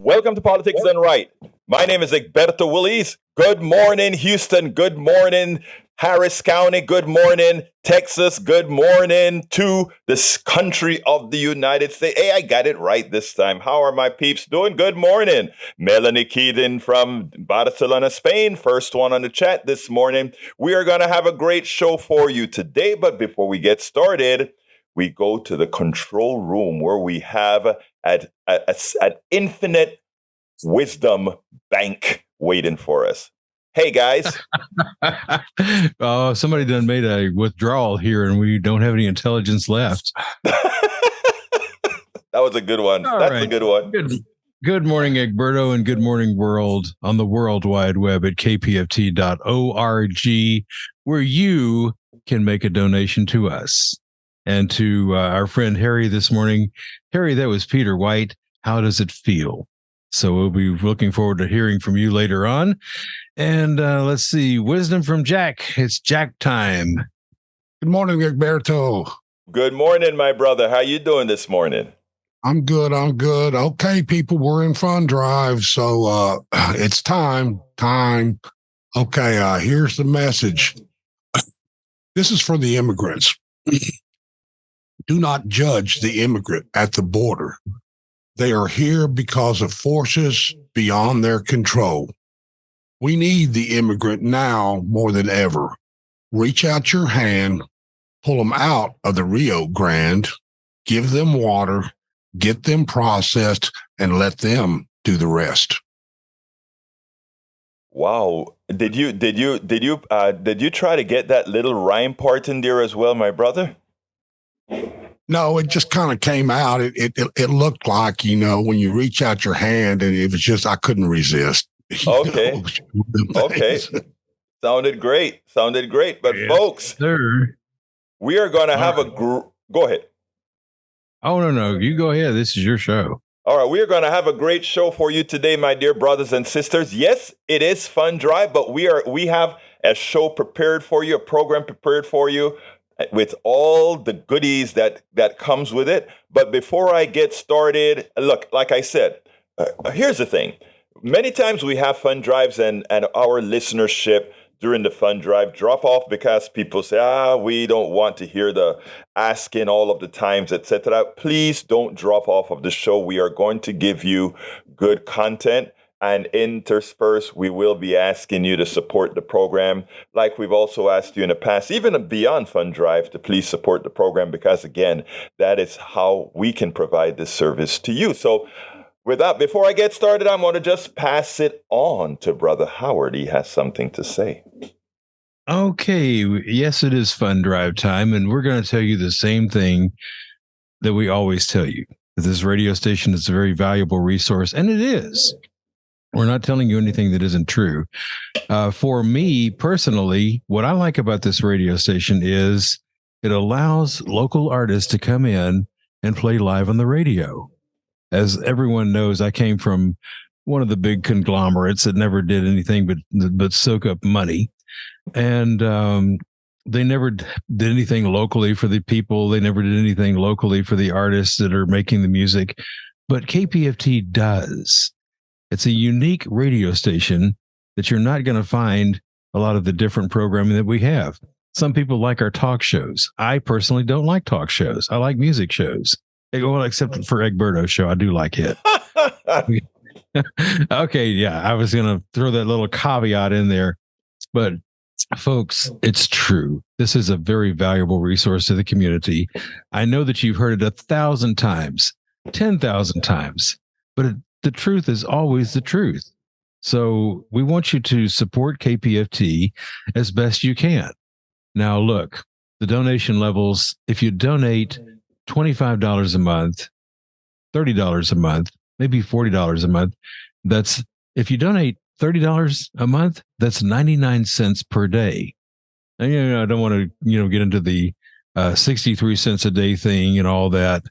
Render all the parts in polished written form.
Welcome to Politics Done Right. My name is Egberto Willies. Good morning, Houston. Good morning, Harris County. Good morning, Texas. Good morning to this country of the United States. Hey, I got it right this time. How are my peeps doing? Good morning. Melanie Keaton from Barcelona, Spain. First one on the chat this morning. We are going to have a great show for you today. But before we get started, we go to the control room where we have an infinite wisdom bank waiting for us. Hey, guys. Oh, somebody done made a withdrawal here and we don't have any intelligence left. That was a good one. That's right. A good one. Good morning, Egberto, and good morning, world, on the World Wide Web at kpft.org, where you can make a donation to us. And to our friend Harry this morning. Harry, that was Peter White. How does it feel? So we'll be looking forward to hearing from you later on. And let's see, wisdom from Jack. It's Jack time. Good morning, Egberto. Good morning, my brother. How you doing this morning? I'm good. Okay, people, we're in fund drive, so it's time. Okay, here's the message. This is for the immigrants. Do not judge the immigrant at the border. They are here because of forces beyond their control. We need the immigrant now more than ever. Reach out your hand, pull them out of the Rio Grande, give them water, get them processed, and let them do the rest. Wow. Did you try to get that little rhyme part in there as well, my brother? No, it just kind of came out. It looked like, when you reach out your hand, and it was just, I couldn't resist. Okay. Okay. Sounded great. But yeah, folks, sir, we are going to have go ahead. Oh, no. You go ahead. This is your show. All right. We are going to have a great show for you today, my dear brothers and sisters. Yes, it is Fund Drive, but we have a show prepared for you, a program prepared for you, with all the goodies that comes with it. But before I get started, look, like I said, here's the thing. Many times we have fund drives and our listenership during the fund drive drop off because people say, we don't want to hear the asking all of the times, etc. Please don't drop off of the show. We are going to give you good content. And interspersed, we will be asking you to support the program, like we've also asked you in the past, even beyond Fund Drive, to please support the program, because, again, that is how we can provide this service to you. So with that, before I get started, I'm going to just pass it on to Brother Howard. He has something to say. Okay. Yes, it is Fund Drive time, and we're going to tell you the same thing that we always tell you. This radio station is a very valuable resource, and it is. We're not telling you anything that isn't true. For me personally, what I like about this radio station is it allows local artists to come in and play live on the radio. As everyone knows, I came from one of the big conglomerates that never did anything but soak up money. And they never did anything locally for the people. They never did anything locally for the artists that are making the music. But KPFT does. It's a unique radio station that you're not going to find a lot of the different programming that we have. Some people like our talk shows. I personally don't like talk shows. I like music shows. Well, except for Egberto's show. I do like it. Okay, yeah. I was going to throw that little caveat in there. But folks, it's true. This is a very valuable resource to the community. I know that you've heard it 1,000 times, 10,000 times, but the truth is always the truth. So we want you to support KPFT as best you can. Now, look, the donation levels, if you donate $25 a month, $30 a month, maybe $40 a month, if you donate $30 a month, that's 99 cents per day. And, I don't want to, get into the 63 cents a day thing and all that,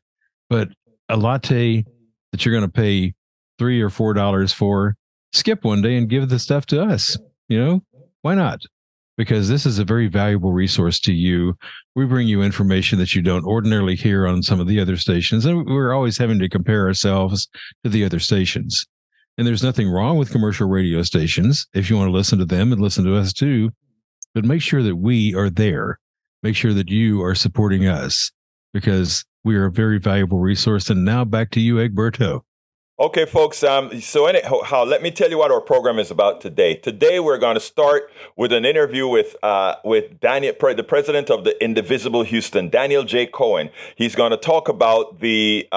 but a latte that you're going to pay $3 or $4 for, skip one day and give the stuff to us. Why not? Because this is a very valuable resource to you. We bring you information that you don't ordinarily hear on some of the other stations, and we're always having to compare ourselves to the other stations. And there's nothing wrong with commercial radio stations if you want to listen to them and listen to us too. But make sure that we are there. Make sure that you are supporting us because we are a very valuable resource. And now back to you, Egberto. Okay, folks. So anyhow, let me tell you what our program is about today. Today, we're going to start with an interview with Daniel, the president of the Indivisible Houston, Daniel J. Cohen. He's going to talk about the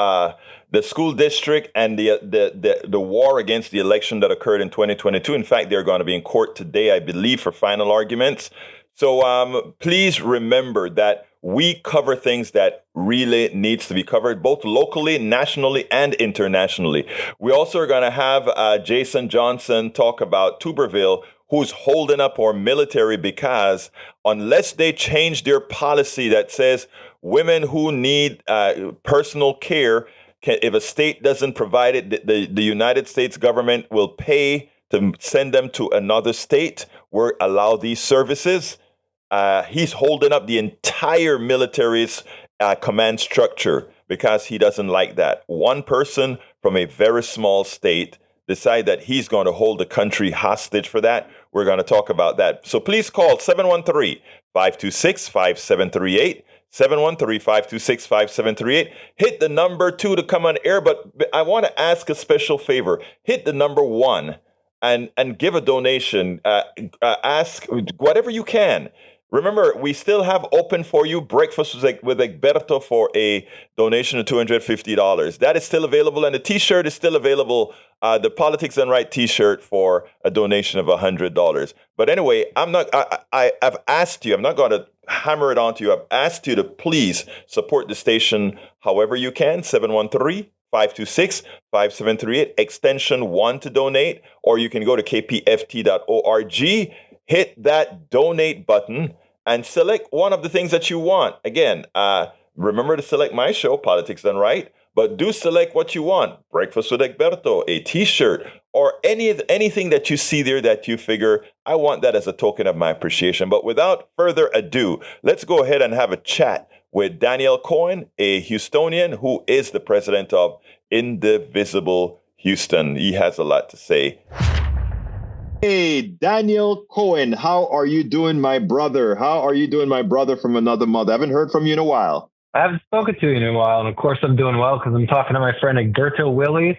school district and the war against the election that occurred in 2022. In fact, they're going to be in court today, I believe, for final arguments. So please remember that we cover things that really needs to be covered, both locally, nationally, and internationally. We also are going to have Jason Johnson talk about Tuberville, who's holding up our military because unless they change their policy that says women who need personal care, if a state doesn't provide it, the United States government will pay to send them to another state where allow these services. He's holding up the entire military's command structure because he doesn't like that. One person from a very small state decide that he's going to hold the country hostage for that. We're going to talk about that. So please call 713-526-5738. 713-526-5738. Hit the number 2 to come on air, but I want to ask a special favor. Hit the number 1 and give a donation. Ask whatever you can. Remember, we still have open for you breakfast with Egberto for a donation of $250. That is still available, and the T-shirt is still available. The Politics Done Right T-shirt for a donation of $100. But anyway, I've asked you. I'm not going to hammer it onto you. I've asked you to please support the station however you can. 713-526-5738, extension 1 to donate, or you can go to kpft.org. Hit that donate button and select one of the things that you want. Again, remember to select my show, Politics Done Right, but do select what you want. Breakfast with Egberto, a T-shirt, or anything that you see there that you figure, I want that as a token of my appreciation. But without further ado, let's go ahead and have a chat with Daniel Cohen, a Houstonian who is the president of Indivisible Houston. He has a lot to say. Hey, Daniel Cohen, how are you doing, my brother? How are you doing, my brother from another mother? I haven't heard from you in a while. I haven't spoken to you in a while, and of course I'm doing well because I'm talking to my friend Egberto Willies,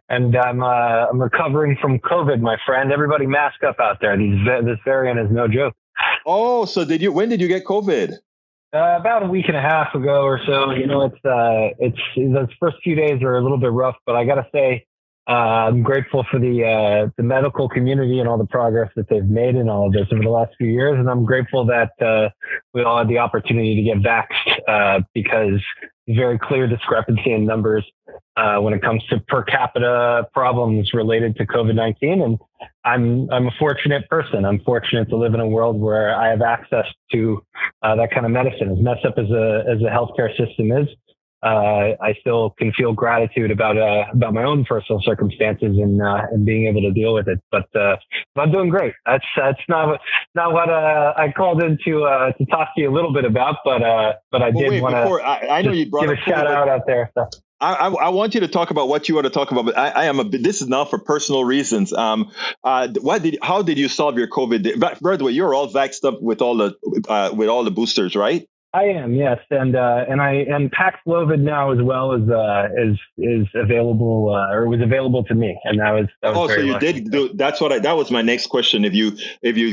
and I'm recovering from COVID, my friend. Everybody mask up out there. This variant is no joke. Oh, so when did you get COVID? About a week and a half ago or so. You know, it's those first few days are a little bit rough, but I got to say, I'm grateful for the medical community and all the progress that they've made in all of this over the last few years. And I'm grateful that we all had the opportunity to get vaxxed because there's very clear discrepancy in numbers when it comes to per capita problems related to COVID-19. And I'm a fortunate person. I'm fortunate to live in a world where I have access to that kind of medicine. As messed up as a healthcare system is, I still can feel gratitude about my own personal circumstances and being able to deal with it. But I'm doing great. That's not what I called in to talk to you a little bit about. But I did want to. I know you brought give a shout out there. So. I want you to talk about what you want to talk about, but I am this is not for personal reasons. How did you solve your COVID? By the way, you're all vaxxed up with all the boosters, right? I am, yes, and Paxlovid now as well is available or was available to me, and that was oh, very so you lucky. did do that was my next question. If you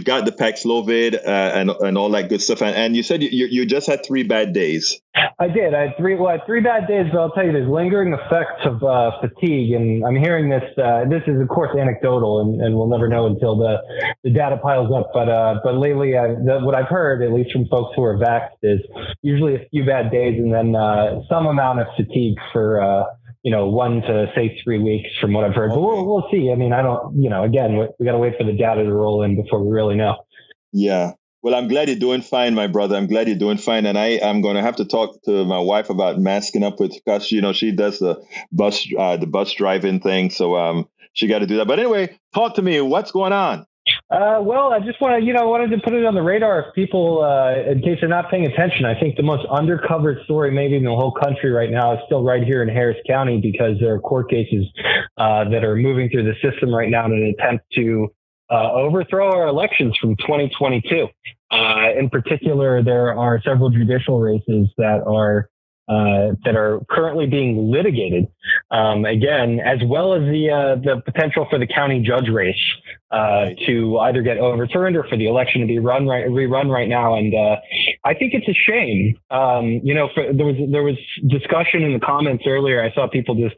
got the Paxlovid and all that good stuff, and you said you just had 3 bad days. I did. I had three bad days, but I'll tell you, there's lingering effects of fatigue, and I'm hearing this. This is of course anecdotal, and we'll never know until the data piles up. But lately, what I've heard, at least from folks who are vaxxed, is usually a few bad days and then some amount of fatigue for 1 to say 3 weeks from what I've heard. Okay. But we'll see. I mean, I don't. Again, we got to wait for the data to roll in before we really know. Yeah. Well, I'm glad you're doing fine, my brother. I'm glad you're doing fine. And I'm going to have to talk to my wife about masking up because, she does the bus driving thing. So she got to do that. But anyway, talk to me. What's going on? Well, I just wanted to put it on the radar of people in case they're not paying attention. I think the most undercovered story maybe in the whole country right now is still right here in Harris County because there are court cases that are moving through the system right now in an attempt to overthrow our elections from 2022. In particular, there are several judicial races that are currently being litigated, again, as well as the potential for the county judge race to either get overturned or for the election to be rerun right now. And I think it's a shame. There was discussion in the comments earlier. I saw people just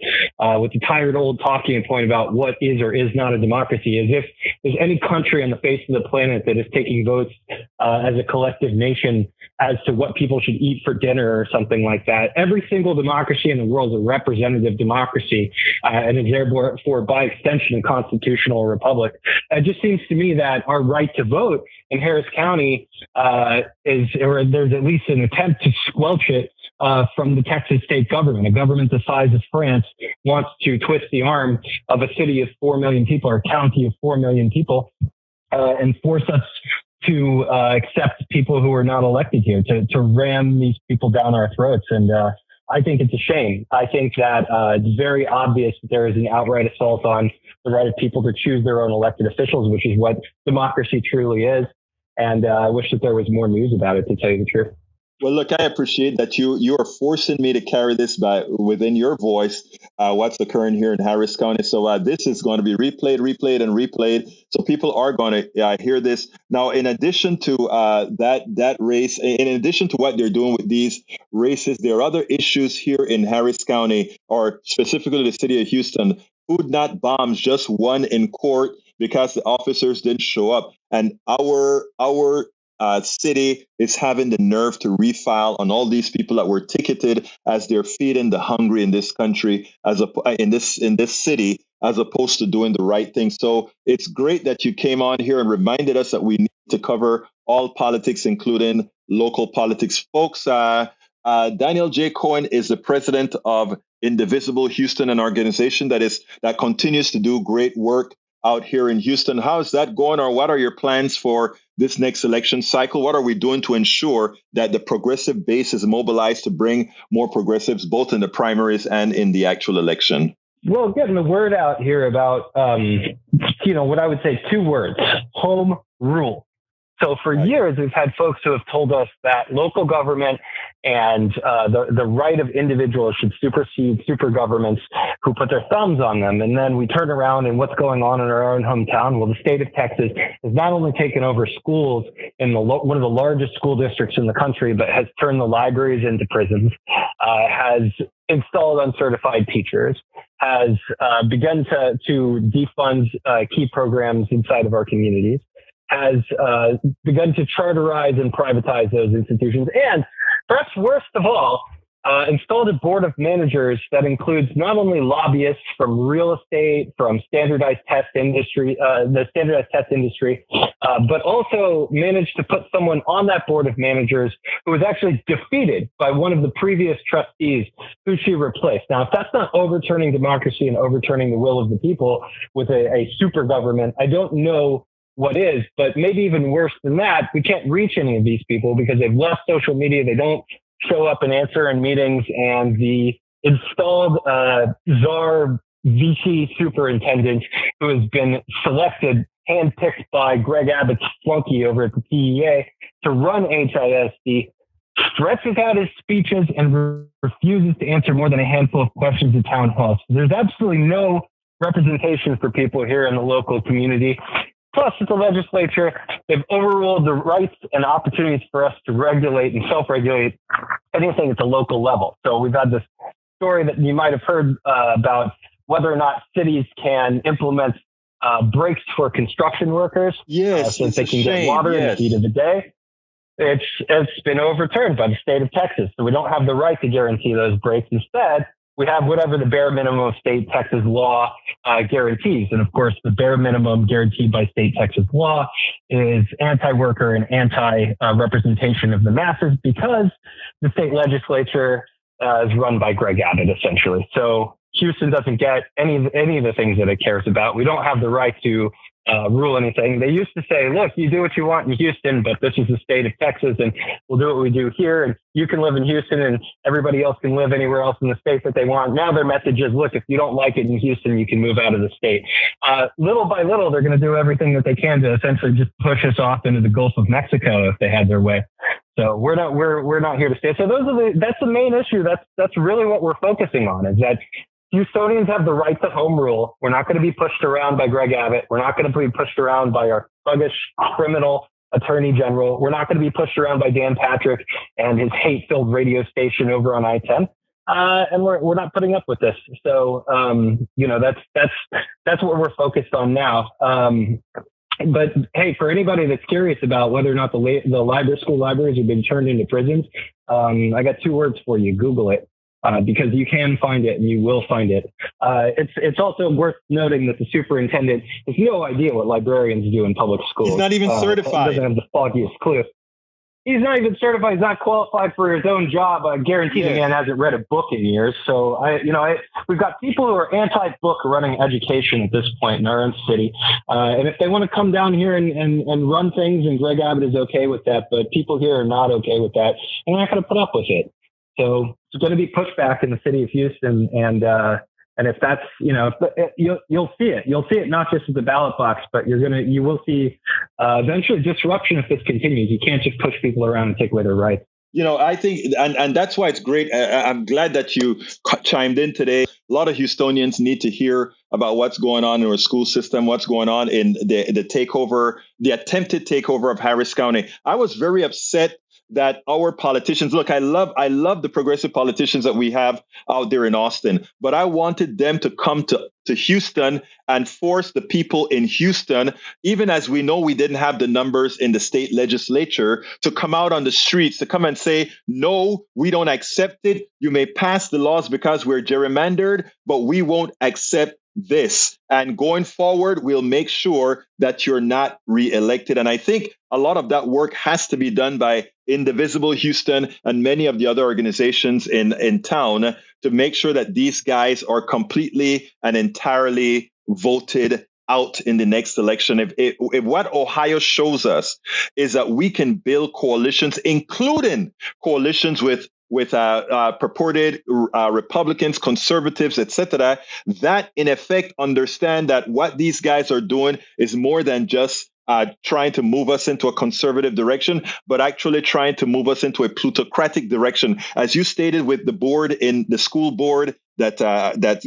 with the tired old talking point about what is or is not a democracy, as if there's any country on the face of the planet that is taking votes as a collective nation as to what people should eat for dinner or something like that. Every single democracy in the world is a representative democracy and is therefore, by extension, a constitutional republic. It just seems to me that our right to vote in Harris County there's at least an attempt to squelch it from the Texas state government. A government the size of France wants to twist the arm of a city of 4 million people or a county of 4 million people and force us to accept people who are not elected here, to ram these people down our throats. And I think it's a shame. I think that it's very obvious that there is an outright assault on the right of people to choose their own elected officials, which is what democracy truly is. And I wish that there was more news about it, to tell you the truth. Well, look, I appreciate that you are forcing me to carry this within your voice, what's occurring here in Harris County. So this is going to be replayed. So people are going to hear this. Now, in addition to that race, in addition to what they're doing with these races, there are other issues here in Harris County, or specifically the city of Houston. Food not bombs just won in court because the officers didn't show up. And our city is having the nerve to refile on all these people that were ticketed as they're feeding the hungry in this country, in this city, as opposed to doing the right thing. So it's great that you came on here and reminded us that we need to cover all politics, including local politics. Folks, Daniel J. Cohen is the president of Indivisible Houston, an organization that continues to do great work out here in Houston. How is that going, or what are your plans for this next election cycle? What are we doing to ensure that the progressive base is mobilized to bring more progressives, both in the primaries and in the actual election? Well, getting the word out here about, what I would say 2 words: home rule. So for years, we've had folks who have told us that local government and the right of individuals should supersede super governments who put their thumbs on them. And then we turn around and what's going on in our own hometown? Well, the state of Texas has not only taken over schools in one of the largest school districts in the country, but has turned the libraries into prisons, has installed uncertified teachers, has begun to defund key programs inside of our communities, has begun to charterize and privatize those institutions, and perhaps worst of all, installed a board of managers that includes not only lobbyists from real estate, from the standardized test industry, but also managed to put someone on that board of managers who was actually defeated by one of the previous trustees who she replaced. Now, if that's not overturning democracy and overturning the will of the people with a super government, I don't know what is. But maybe even worse than that, we can't reach any of these people because they've left social media. They don't show up and answer in meetings, and the installed czar VC superintendent who has been selected, handpicked by Greg Abbott's flunky over at the PEA to run HISD, stretches out his speeches and refuses to answer more than a handful of questions at town halls. There's absolutely no representation for people here in the local community. Plus, at the legislature, they've overruled the rights and opportunities for us to regulate and self-regulate anything at the local level. So we've had this story that you might have heard about whether or not cities can implement breaks for construction workers, yes, so that they can get water in the heat of the day. It's been overturned by the state of Texas. So we don't have the right to guarantee those breaks. Instead, we have whatever the bare minimum of state Texas law guarantees. And of course, the bare minimum guaranteed by state Texas law is anti-worker and anti-representation of the masses, because the state legislature is run by Greg Abbott, essentially. So Houston doesn't get any of the things that it cares about. We don't have the right to rule anything. They used to say, look, you do what you want in Houston, but this is the state of Texas, and we'll do what we do here. And you can live in Houston, and everybody else can live anywhere else in the state that they want. Now their message is, look, if you don't like it in Houston, you can move out of the state. Little by little, they're going to do everything that they can to essentially just push us off into the Gulf of Mexico if they had their way. So we're not here to stay. So that's the main issue. That's really what we're focusing on, is that Houstonians have the right to home rule. We're not going to be pushed around by Greg Abbott. We're not going to be pushed around by our thuggish criminal attorney general. We're not going to be pushed around by Dan Patrick and his hate-filled radio station over on I-10. And we're not putting up with this. So, that's what we're focused on now. But hey, for anybody that's curious about whether or not the school libraries have been turned into prisons, I got 2 words for you. Google it. Because you can find it and you will find it. It's also worth noting that the superintendent has no idea what librarians do in public schools. He's not even certified. He doesn't have the foggiest clue. He's not even certified. He's not qualified for his own job. I guarantee the man hasn't read a book in years. So we've got people who are anti-book running education at this point in our own city. And if they want to come down here and run things, and Greg Abbott is okay with that, but people here are not okay with that, and they're not going to put up with it. So it's going to be pushback in the city of Houston, and if that's you'll see it. You'll see it not just at the ballot box, but you will see eventually disruption if this continues. You can't just push people around and take away their rights. I think, and that's why it's great. I'm glad that you chimed in today. A lot of Houstonians need to hear about what's going on in our school system, what's going on in the takeover, the attempted takeover of Harris County. I was very upset that our politicians, look, I love the progressive politicians that we have out there in Austin, but I wanted them to come to Houston and force the people in Houston, even as we know we didn't have the numbers in the state legislature, to come out on the streets, to come and say, no, we don't accept it. You may pass the laws because we're gerrymandered, but we won't accept this. And going forward, we'll make sure that you're not reelected. And I think a lot of that work has to be done by Indivisible Houston and many of the other organizations in town to make sure that these guys are completely and entirely voted out in the next election. If what Ohio shows us is that we can build coalitions, including coalitions with purported Republicans, conservatives, etc., that in effect understand that what these guys are doing is more than just trying to move us into a conservative direction, but actually trying to move us into a plutocratic direction. As you stated with the board in the school board that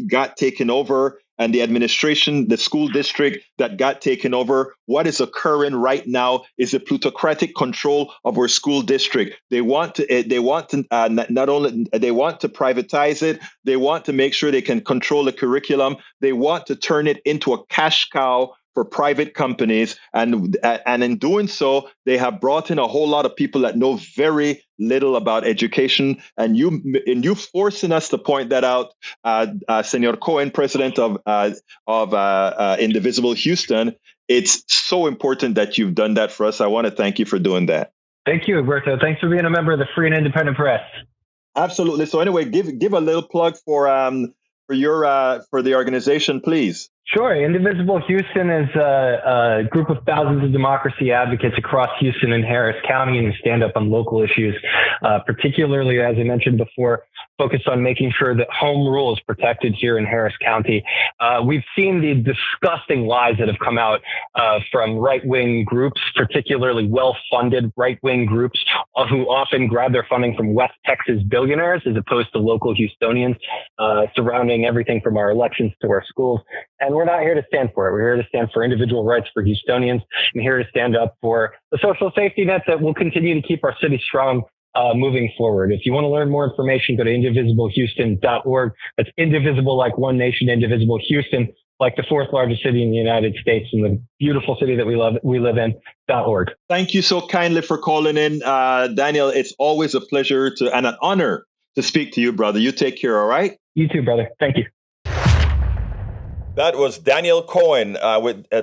got taken over, and the administration, the school district that got taken over, what is occurring right now is a plutocratic control of our school district. They want to privatize it. They want to make sure they can control the curriculum. They want to turn it into a cash cow for private companies, and in doing so, they have brought in a whole lot of people that know very little about education. And you forcing us to point that out, Senor Cohen, president of Indivisible Houston. It's so important that you've done that for us. I want to thank you for doing that. Thank you, Alberto. Thanks for being a member of the Free and Independent Press. Absolutely. So anyway, give a little plug for the organization, please. Sure. Indivisible Houston is a group of thousands of democracy advocates across Houston and Harris County, and stand up on local issues, particularly, as I mentioned before, focused on making sure that home rule is protected here in Harris County. We've seen the disgusting lies that have come out from right-wing groups, particularly well-funded right-wing groups who often grab their funding from West Texas billionaires as opposed to local Houstonians, surrounding everything from our elections to our schools. And we're not here to stand for it. We're here to stand for individual rights for Houstonians, and here to stand up for the social safety net that will continue to keep our city strong moving forward. If you want to learn more information, go to indivisiblehouston.org. That's indivisible like one nation, Indivisible Houston, like the 4th largest city in the United States and the beautiful city that we live in, .org. Thank you so kindly for calling in, Daniel. It's always a pleasure and an honor to speak to you, brother. You take care, all right? You too, brother. Thank you. That was Daniel Cohen,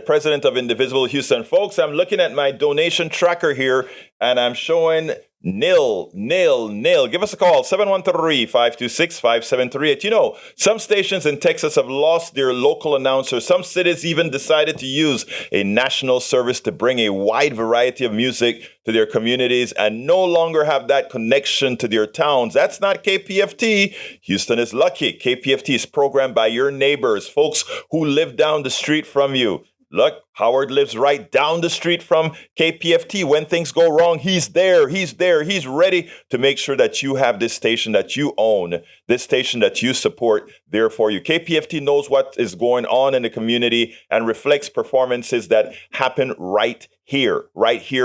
president of Indivisible Houston. Folks, I'm looking at my donation tracker here, and I'm showing nil. Give us a call, 713-526-5738. You know, some stations in Texas have lost their local announcers. Some cities even decided to use a national service to bring a wide variety of music to their communities and no longer have that connection to their towns. That's not KPFT. Houston is lucky. KPFT is programmed by your neighbors, folks who live down the street from you. Look, Howard lives right down the street from KPFT. When things go wrong, he's there. He's ready to make sure that you have this station that you own, this station that you support there for you. KPFT knows what is going on in the community and reflects performances that happen right here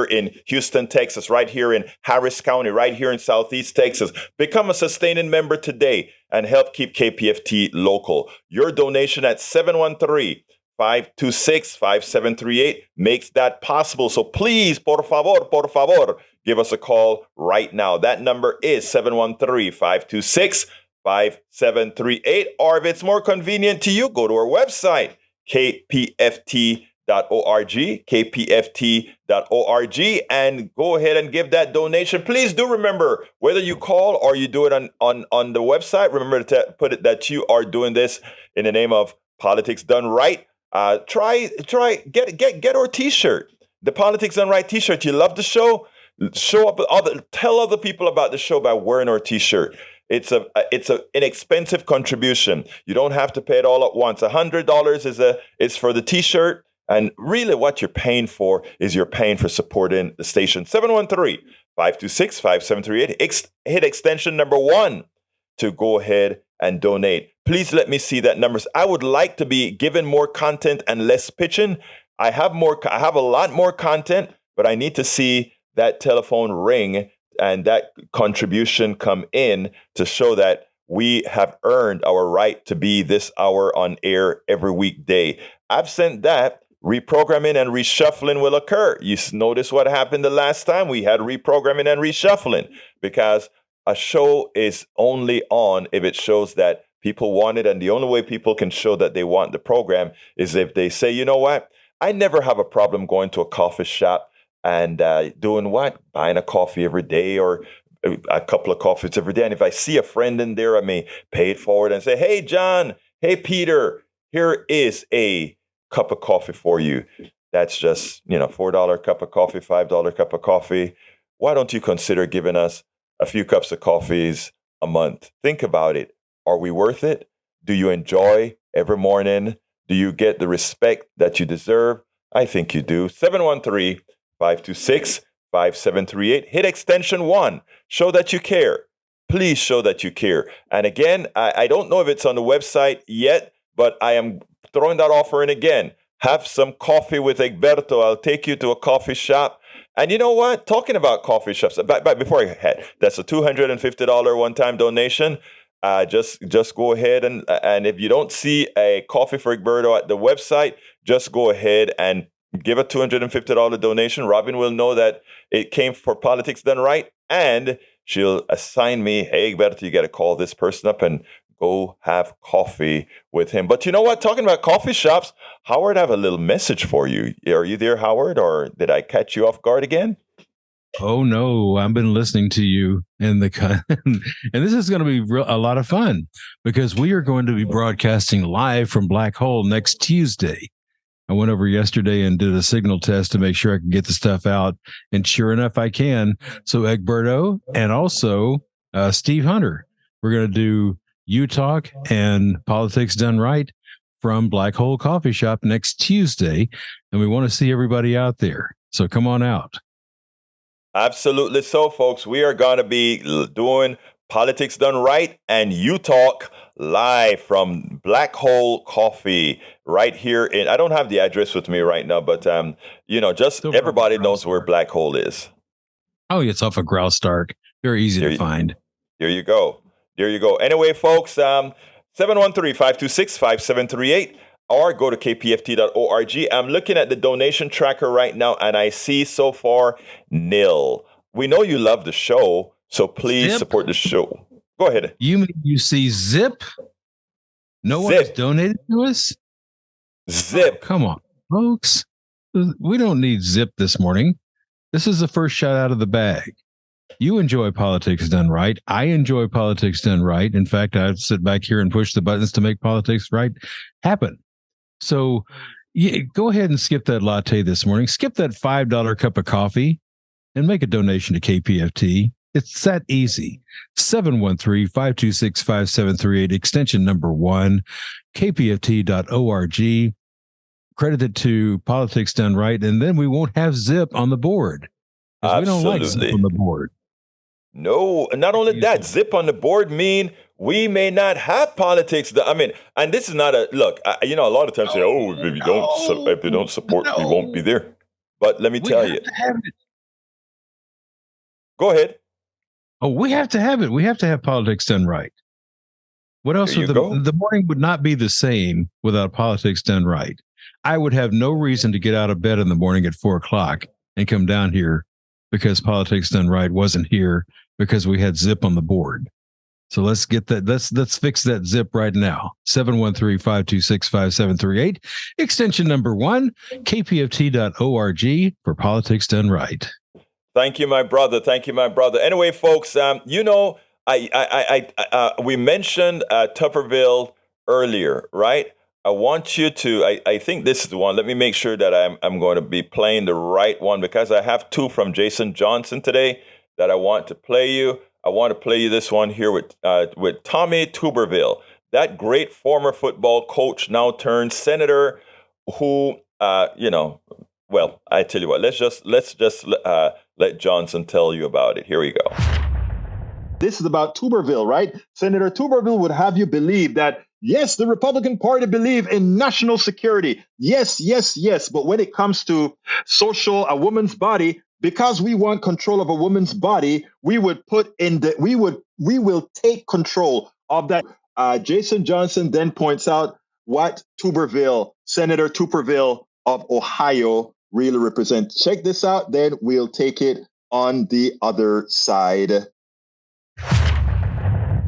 in Houston, Texas, right here in Harris County, right here in Southeast Texas. Become a sustaining member today and help keep KPFT local. Your donation at 713-526-5738 makes that possible. So please, por favor, give us a call right now. That number is 713-526-5738. Or if it's more convenient to you, go to our website, kpft.org, and go ahead and give that donation. Please do remember, whether you call or you do it on the website, remember to put it that you are doing this in the name of Politics Done Right. Get our t-shirt, the Politics Done Right t-shirt. You love the show? Show up, tell other people about the show by wearing our t-shirt. It's an inexpensive contribution. You don't have to pay it all at once. $100 is for the t-shirt, and really what you're paying for is you're paying for supporting the station. 713-526-5738. Hit extension number 1 to go ahead and donate. Please let me see that numbers. I would like to be given more content and less pitching. I have a lot more content, but I need to see that telephone ring and that contribution come in to show that we have earned our right to be this hour on air every weekday. Absent that, reprogramming and reshuffling will occur. You notice what happened the last time we had reprogramming and reshuffling, because a show is only on if it shows that people want it. And the only way people can show that they want the program is if they say, you know what? I never have a problem going to a coffee shop and doing what? Buying a coffee every day or a couple of coffees every day. And if I see a friend in there, I may pay it forward and say, hey, John, hey, Peter, here is a cup of coffee for you. That's just, $4 cup of coffee, $5 cup of coffee. Why don't you consider giving us a few cups of coffees a month? Think about it. Are we worth it? Do you enjoy every morning? Do you get the respect that you deserve? I think you do. 713-526-5738. Hit extension 1. Show that you care. Please show that you care. And again, I don't know if it's on the website yet, but I am throwing that offer in again. Have some coffee with Egberto. I'll take you to a coffee shop. And you know what? Talking about coffee shops, but before I head, that's a $250 one-time donation. Just go ahead and if you don't see a coffee for Egberto at the website, just go ahead and give a $250 donation. Robin will know that it came for Politics Done Right, and she'll assign me, hey, Egberto, you got to call this person up and go have coffee with him. But you know what? Talking about coffee shops, Howard, I have a little message for you. Are you there, Howard, or did I catch you off guard again? Oh no, I've been listening to you and this is going to be a lot of fun because we are going to be broadcasting live from Black Hole next Tuesday. I went over yesterday and did a signal test to make sure I can get the stuff out, and sure enough, I can. So Egberto and also Steve Hunter, we're going to do You Talk and Politics Done Right from Black Hole Coffee Shop next Tuesday, and we want to see everybody out there. So come on out. Absolutely so, folks. We are going to be doing Politics Done Right and You Talk live from Black Hole Coffee right here in, I don't have the address with me right now, but, just everybody knows where Black Hole is. Oh, it's off of Graustark. Very easy to find. There you go. Anyway, folks, 713-526-5738. Or go to kpft.org. I'm looking at the donation tracker right now, and I see so far nil. We know you love the show, so please support the show. Go ahead. You see Zip? No one has donated to us? Zip. Oh, come on, folks. We don't need Zip this morning. This is the first shot out of the bag. You enjoy politics done right. I enjoy politics done right. In fact, I sit back here and push the buttons to make politics right happen. So go ahead and skip that latte this morning. Skip that $5 cup of coffee and make a donation to KPFT. It's that easy. 713-526-5738, extension number 1, kpft.org. Credited to Politics Done Right, and then we won't have zip on the board. We don't like zip on the board. No, not only that, zip on the board mean we may not have politics. I mean, and this is not a look. A lot of times say, "Oh, if you don't support, we won't be there." But let me tell you, go ahead. Oh, we have to have it. We have to have politics done right. What else would the morning would not be the same without politics done right? I would have no reason to get out of bed in the morning at 4:00 and come down here because politics done right wasn't here because we had zip on the board. So let's get that. Let's fix that zip right now. 713-526-5738, extension number 1, kpft.org for politics done right. Thank you, my brother. Thank you, my brother. Anyway, folks, we mentioned Tuberville earlier, right? I want you to, I think this is the one. Let me make sure that I'm going to be playing the right one because I have 2 from Jason Johnson today that I want to play you. I want to play you this one here with Tommy Tuberville, that great former football coach, now turned senator, who, well, I tell you what, let's just let Johnson tell you about it. Here we go. This is about Tuberville, right? Senator Tuberville would have you believe that, yes, the Republican Party believe in national security. Yes, yes, yes. But when it comes to a woman's body, because we want control of a woman's body, we will take control of that. Jason Johnson then points out what Senator Tuberville of Ohio really represents. Check this out, then we'll take it on the other side.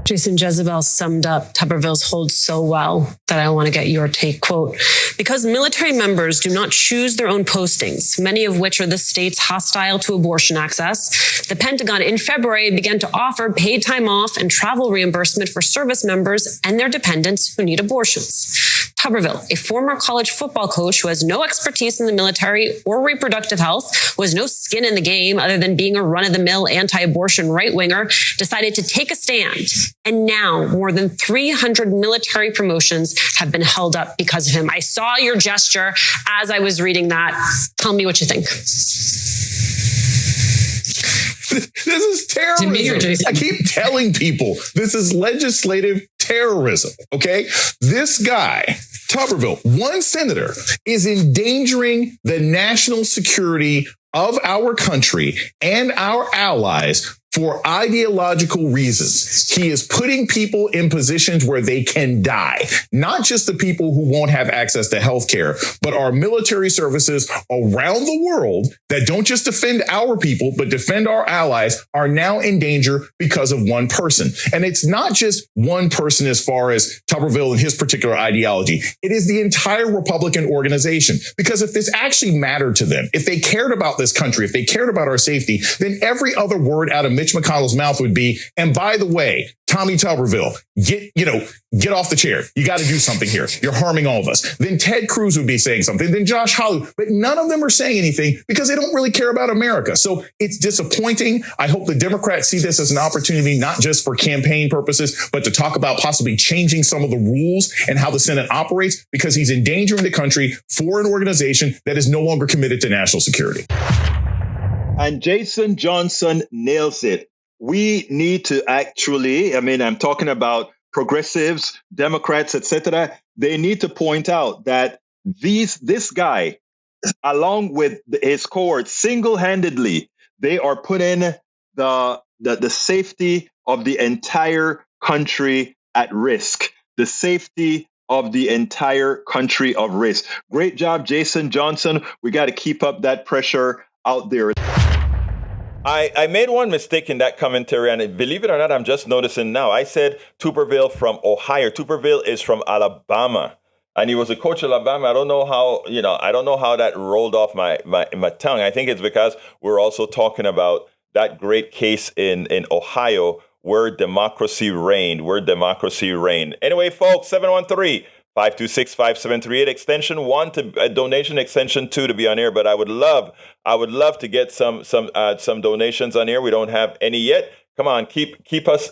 Jason Jezebel summed up Tuberville's hold so well that I want to get your take. Quote, because military members do not choose their own postings, many of which are the states hostile to abortion access, the Pentagon in February began to offer paid time off and travel reimbursement for service members and their dependents who need abortions. Tuberville, a former college football coach who has no expertise in the military or reproductive health, who has no skin in the game other than being a run-of-the-mill anti-abortion right-winger, decided to take a stand. And now more than 300 military promotions have been held up because of him. I saw your gesture as I was reading that. Tell me what you think. This is terrorism. I keep telling people this is legislative terrorism. Okay. This guy, Tuberville, one senator, is endangering the national security of our country and our allies for ideological reasons. He is putting people in positions where they can die, not just the people who won't have access to health care, but our military services around the world that don't just defend our people, but defend our allies are now in danger because of one person. And it's not just one person as far as Tuberville and his particular ideology. It is the entire Republican organization. Because if this actually mattered to them, if they cared about this country, if they cared about our safety, then every other word out of Mitch McConnell's mouth would be, and by the way, Tommy Tuberville, get off the chair. You got to do something here. You're harming all of us. Then Ted Cruz would be saying something. Then Josh Hawley. But none of them are saying anything because they don't really care about America. So it's disappointing. I hope the Democrats see this as an opportunity, not just for campaign purposes, but to talk about possibly changing some of the rules and how the Senate operates, because he's endangering the country for an organization that is no longer committed to national security. And Jason Johnson nails it. We need to actually, I'm talking about progressives, Democrats, etc. They need to point out that this guy, along with his cohort, single-handedly, they are putting the safety of the entire country at risk. The safety of the entire country at risk. Great job, Jason Johnson. We got to keep up that pressure out there. I made one mistake in that commentary, and believe it or not, I'm just noticing now. I said Tuberville from Ohio. Tuberville is from Alabama, and he was a coach at Alabama. I don't know how that rolled off my tongue. I think it's because we're also talking about that great case in Ohio where democracy reigned, Anyway, folks, 713-526-5738, extension 1 to donation, extension 2 to be on air. But I would love to get some donations on air. We don't have any yet. Come on, keep us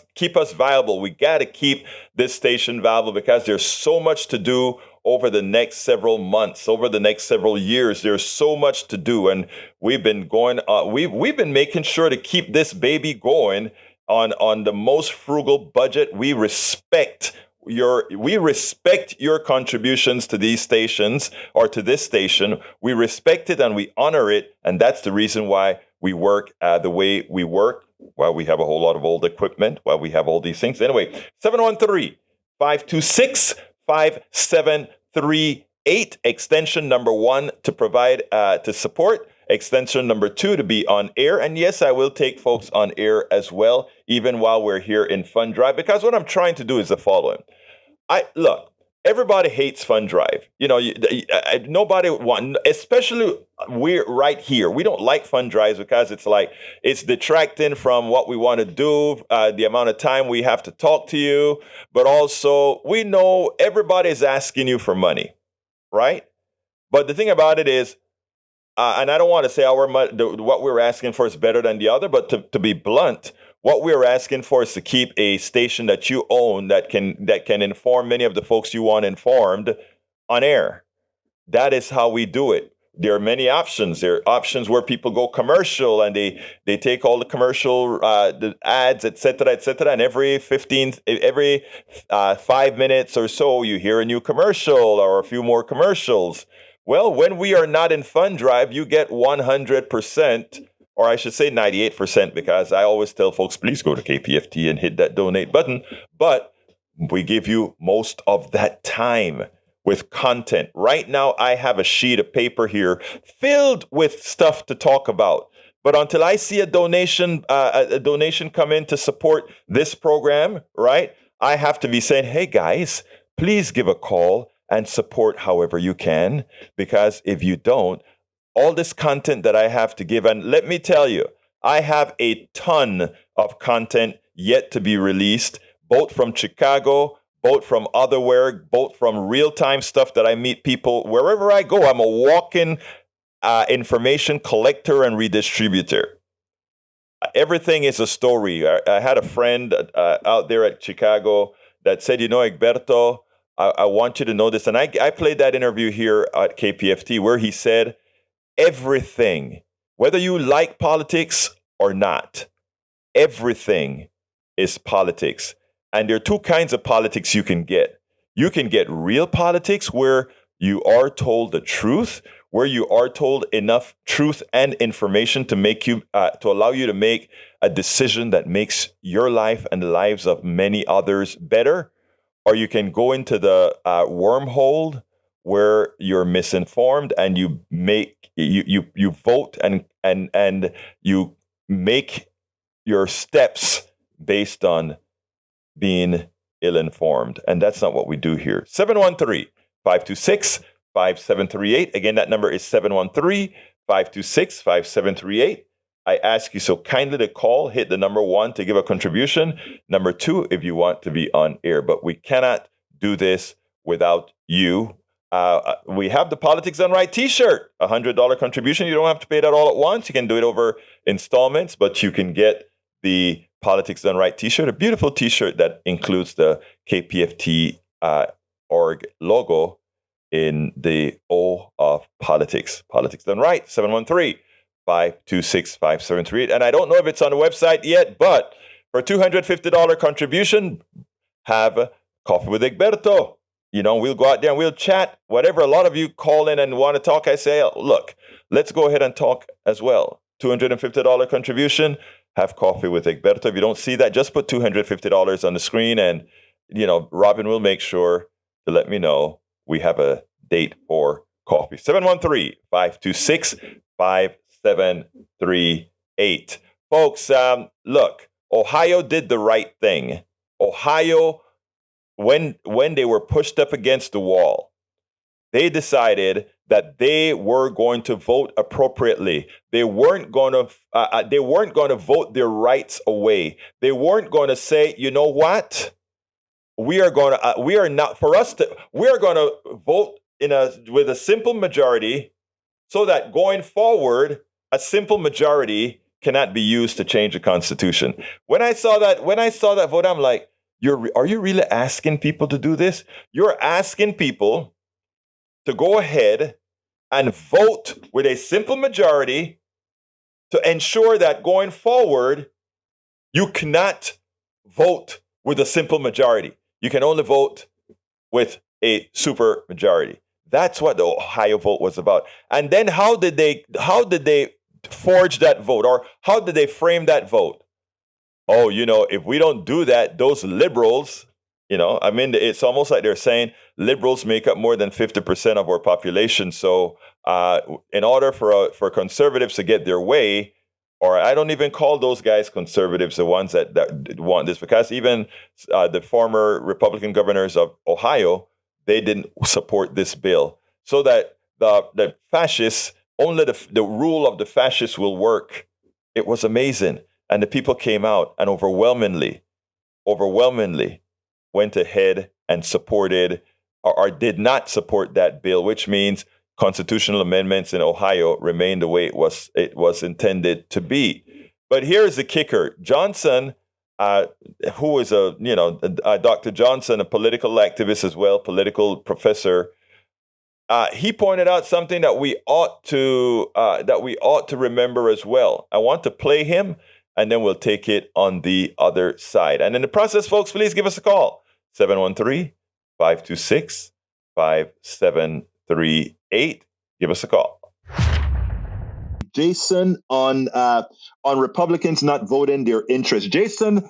viable. We got to keep this station viable because there's so much to do over the next several months, over the next several years. There's so much to do, and we've been going. We've been making sure to keep this baby going on the most frugal budget. We respect your contributions to these stations or to this station. We respect it and we honor it, and that's the reason why we work the way we work. While we have a whole lot of old equipment, while we have all these things. Anyway, 713-526-5738, extension number 1 to provide, to support, extension number 2 to be on air. And yes, I will take folks on air as well, even while we're here in Fund Drive, because what I'm trying to do is the following. Everybody hates Fund Drive. Nobody want, especially we're right here. We don't like Fund Drives because it's detracting from what we want to do, the amount of time we have to talk to you. But also, we know everybody is asking you for money, right? But the thing about it is, and I don't want to say what we're asking for is better than the other, but to be blunt, what we're asking for is to keep a station that you own that can inform many of the folks you want informed on air. That is how we do it. There are many options. There are options where people go commercial and they take all the commercial the ads, et cetera, and every 5 minutes or so you hear a new commercial or a few more commercials. Well, when we are not in Fund Drive, you get 100%. Or I should say 98%, because I always tell folks, please go to KPFT and hit that donate button. But we give you most of that time with content. Right now, I have a sheet of paper here filled with stuff to talk about. But until I see a donation come in to support this program, right, I have to be saying, hey, guys, please give a call and support however you can. Because if you don't, all this content that I have to give, and let me tell you, I have a ton of content yet to be released, both from Chicago, both from otherwhere, both from real-time stuff that I meet people. Wherever I go, I'm a walking information collector and redistributor. Everything is a story. I had a friend out there at Chicago that said, Egberto, I want you to know this. And I played that interview here at KPFT where he said, everything, whether you like politics or not, everything is politics. And there are two kinds of politics you can get. You can get real politics where you are told the truth, where you are told enough truth and information to make you, to allow you to make a decision that makes your life and the lives of many others better. Or you can go into the wormhole where you're misinformed and you vote and you make your steps based on being ill-informed. And that's not what we do here. 713-526-5738. Again, that number is 713-526-5738. I ask you so kindly to call, hit the number 1 to give a contribution, number 2 if you want to be on air. But we cannot do this without you. We have the Politics Done Right t-shirt, $100 contribution. You don't have to pay that all at once. You can do it over installments, but you can get the Politics Done Right t-shirt, a beautiful t-shirt that includes the KPFT org logo in the O of politics. Politics Done Right, 713-526-5738. And I don't know if it's on the website yet, but for a $250 contribution, have Coffee with Egberto. We'll go out there and we'll chat. Whatever, a lot of you call in and want to talk, I say, look, let's go ahead and talk as well. $250 contribution, have Coffee with Egberto. If you don't see that, just put $250 on the screen and, Robin will make sure to let me know we have a date for coffee. 713-526-5738. Folks, look, Ohio did the right thing. Ohio, when they were pushed up against the wall, they decided that they were going to vote appropriately. They weren't going to vote their rights away. They weren't going to say, you know what? We are going to vote with a simple majority, so that going forward, a simple majority cannot be used to change the Constitution. When I saw that vote, I'm like, are you really asking people to do this? You're asking people to go ahead and vote with a simple majority to ensure that going forward, you cannot vote with a simple majority. You can only vote with a super majority. That's what the Ohio vote was about. And then how did they forge that vote, or how did they frame that vote? Oh, if we don't do that, those liberals, it's almost like they're saying liberals make up more than 50% of our population. So in order for conservatives to get their way, or I don't even call those guys conservatives, the ones that want this, because even the former Republican governors of Ohio, they didn't support this bill. So that the fascists, only the rule of the fascists will work. It was amazing. And the people came out and overwhelmingly went ahead and supported or did not support that bill, which means constitutional amendments in Ohio remain the way it was intended to be. But here's the kicker. Johnson, who is Dr. Johnson, a political activist as well, political professor, he pointed out something that we ought to remember as well. I want to play him, and then we'll take it on the other side. And in the process, folks, please give us a call. 713-526-5738. Give us a call. Jason, on Republicans not voting their interest. Jason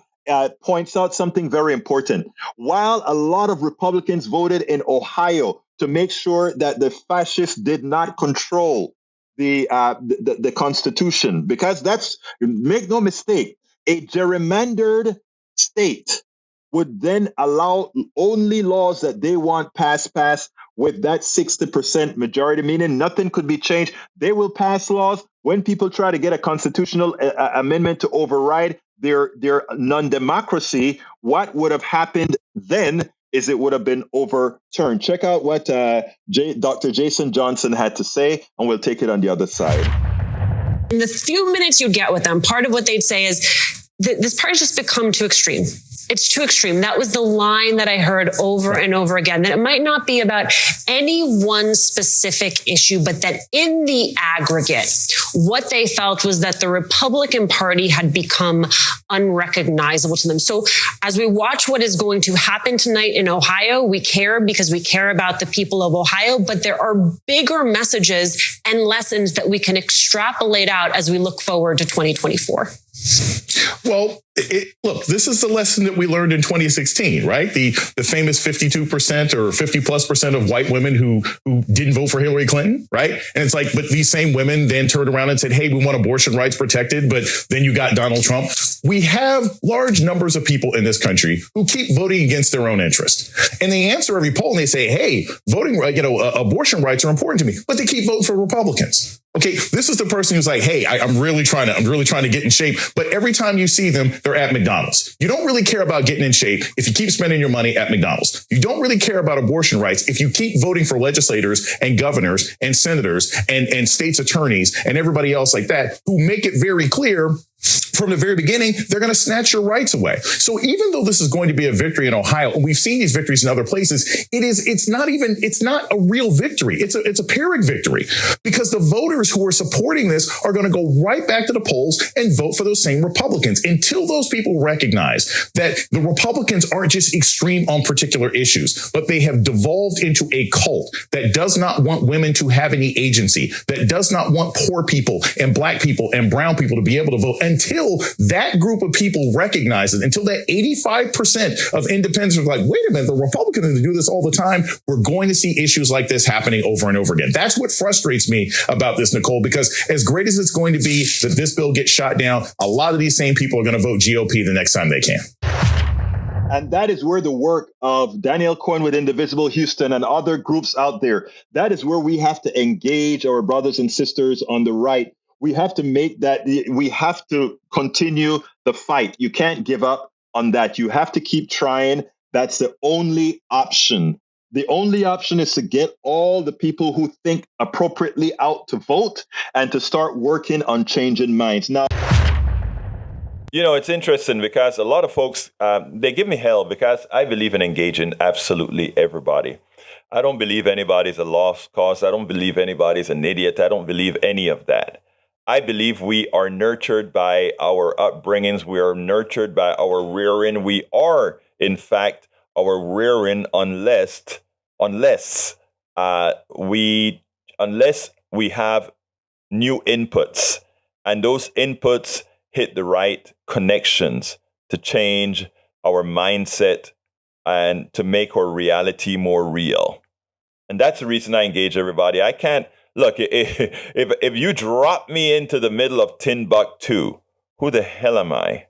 points out something very important. While a lot of Republicans voted in Ohio to make sure that the fascists did not control the Constitution, because make no mistake, a gerrymandered state would then allow only laws that they want passed with that 60% majority, meaning nothing could be changed. They will pass laws. When people try to get a constitutional amendment to override their non-democracy, what would have happened then is it would have been overturned. Check out what Dr. Jason Johnson had to say, and we'll take it on the other side. In the few minutes you get with them, part of what they'd say is this party's just become too extreme. It's too extreme. That was the line that I heard over and over again, that it might not be about any one specific issue, but that in the aggregate, what they felt was that the Republican Party had become unrecognizable to them. So as we watch what is going to happen tonight in Ohio, we care because we care about the people of Ohio, but there are bigger messages and lessons that we can extrapolate out as we look forward to 2024. Well, look, this is the lesson that we learned in 2016, right? The famous 52% or 50+% of white women who didn't vote for Hillary Clinton, right? And it's like, but these same women then turned around and said, hey, we want abortion rights protected, but then you got Donald Trump. We have large numbers of people in this country who keep voting against their own interest. And they answer every poll and they say, hey, abortion rights are important to me, but they keep voting for Republicans. Okay, this is the person who's like, hey, I'm really trying to get in shape. But every time you see them, they're at McDonald's. You don't really care about getting in shape if you keep spending your money at McDonald's. You don't really care about abortion rights if you keep voting for legislators and governors and senators and states attorneys and everybody else like that who make it very clear from the very beginning, they're going to snatch your rights away. So even though this is going to be a victory in Ohio, and we've seen these victories in other places, it's not a real victory. It's a Pyrrhic victory, because the voters who are supporting this are going to go right back to the polls and vote for those same Republicans until those people recognize that the Republicans aren't just extreme on particular issues, but they have devolved into a cult that does not want women to have any agency, that does not want poor people and black people and brown people to be able to vote. Until that group of people recognizes, until that 85% of independents are like, wait a minute, the Republicans do this all the time, we're going to see issues like this happening over and over again. That's what frustrates me about this, Nicole, because as great as it's going to be that this bill gets shot down, a lot of these same people are going to vote GOP the next time they can. And that is where the work of Daniel Cohen with Indivisible Houston and other groups out there, that is where we have to engage our brothers and sisters on the right. We have to we have to continue the fight. You can't give up on that. You have to keep trying. That's the only option. The only option is to get all the people who think appropriately out to vote and to start working on changing minds. Now, you know, it's interesting because a lot of folks, they give me hell because I believe in engaging absolutely everybody. I don't believe anybody's a lost cause. I don't believe anybody's an idiot. I don't believe any of that. I believe we are nurtured by our upbringings. We are nurtured by our rearing. We are, in fact, our rearing unless we have new inputs, and those inputs hit the right connections to change our mindset and to make our reality more real. And that's the reason I engage everybody. I can't look if you drop me into the middle of Timbuktu, who the hell am I?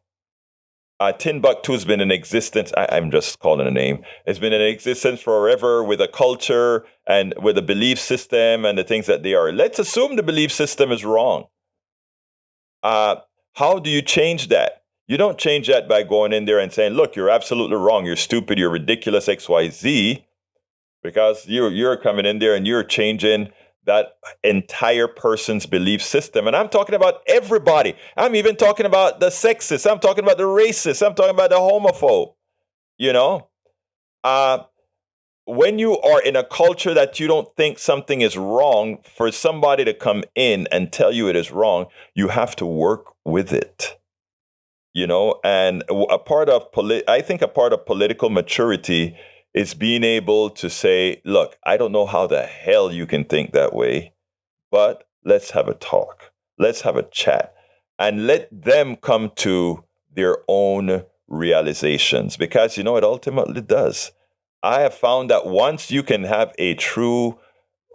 Timbuktu has been in existence. I'm just calling a name. It's been in existence forever with a culture and with a belief system and the things that they are. Let's assume the belief system is wrong. How do you change that? You don't change that by going in there and saying, look, you're absolutely wrong. You're stupid. You're ridiculous, XYZ, because you're coming in there and you're changing that entire person's belief system. And I'm talking about everybody. I'm even talking about the sexist. I'm talking about the racist. I'm talking about the homophobe. You know, when you are in a culture that you don't think something is wrong, for somebody to come in and tell you it is wrong, you have to work with it. You know, and a part of political maturity is being able to say, look, I don't know how the hell you can think that way, but let's have a talk. Let's have a chat and let them come to their own realizations, because, you know, it ultimately does. I have found that once you can have a true